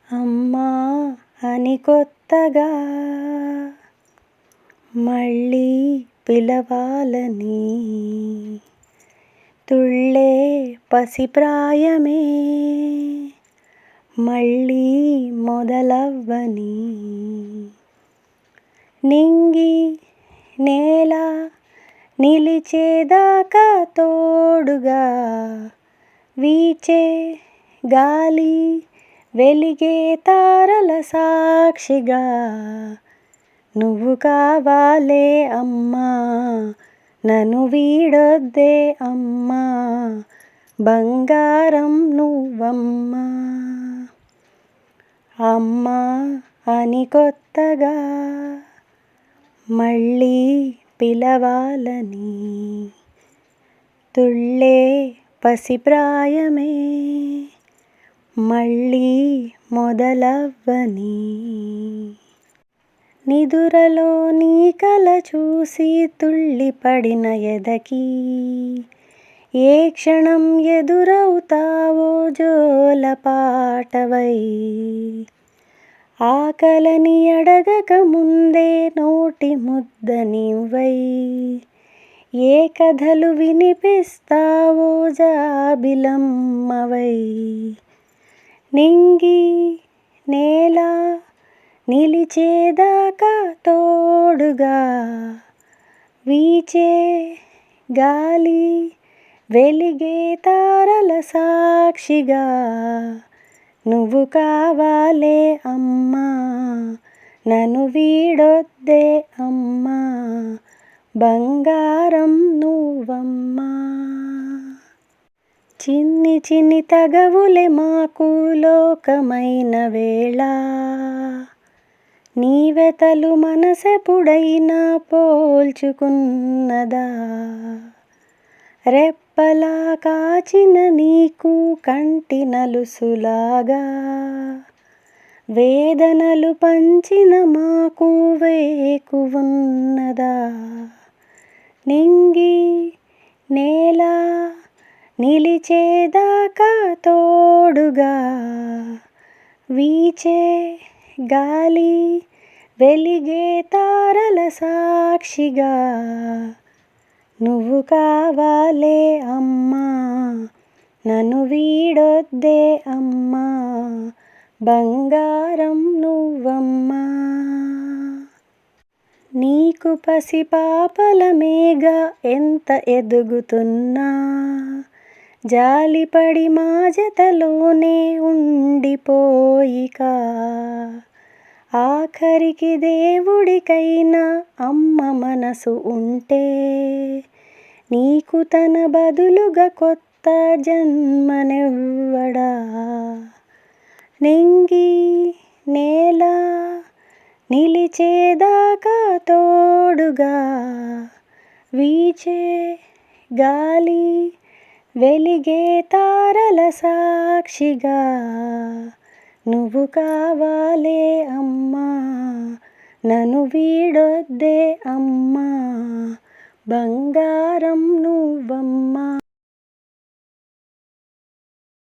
అమ్మా అని కొత్తగా మళ్ళీ పిలవాలని తుళ్ళే పసిప్రాయమే మళ్ళీ మొదలవ్వని నింగి నేల నిలిచేదాకా తోడుగా వీచే గాలి వెలిగే తారల సాక్షిగా నువ్వు కావాలే అమ్మా, నన్ను వీడొద్దే అమ్మా, బంగారం నువ్వమ్మా. అమ్మా అని కొత్తగా మళ్ళీ పిలవాలని తుళ్ళే పసిప్రాయమే మళ్ళీ మొదలవ్వని నిదురలో నీ కల చూసి తుళ్ళిపడిన ఎదకి ఏ క్షణం ఎదురవుతావో జోలపాటవై ఆకలని అడగక ముందే నోటి ముద్ద నీవై ఏ కథలు వినిపిస్తావో జాబిలమ్మవై నింగి నేల నిలిచేదాకా తోడుగా వీచే గాలి వెలిగే తారల సాక్షిగా నువ్వు కావాలే అమ్మా, నన్ను వీడొద్దే అమ్మా, బంగారం నువ్వమ్మా. చిన్ని చిన్ని తగవులే మాకు లోకమైన వేళ నీవెతలు మనసెప్పుడైనా పోల్చుకున్నదా రెప్పలా కాచిన నీకు కంటి నలుసులాగా వేదనలు పంచిన మాకు వేకువున్నదా నింగి నేల నిలిచేదాకా తోడుగా వీచే గాలి వెలిగే తారల సాక్షిగా నువ్వు కావాలే అమ్మా, నన్ను వీడొద్దే అమ్మా, బంగారం నువ్వమ్మా. నీకు పసిపాపలమేగా ఎంత ఎదుగుతున్నా జాలిపడి మా జతలోనే ఉండిపోయిక ఆఖరికి దేవుడికైనా అమ్మ మనసు ఉంటే నీకు తన బదులుగా కొత్త జన్మనివ్వడా నింగి నేల నిలిచేదాకా తోడుగా వీచే గాలి వెలిగే తారల సాక్షిగా నువ్వు కావాలే అమ్మా, నన్ను వీడొద్దే అమ్మా, బంగారం నువ్వమ్మా.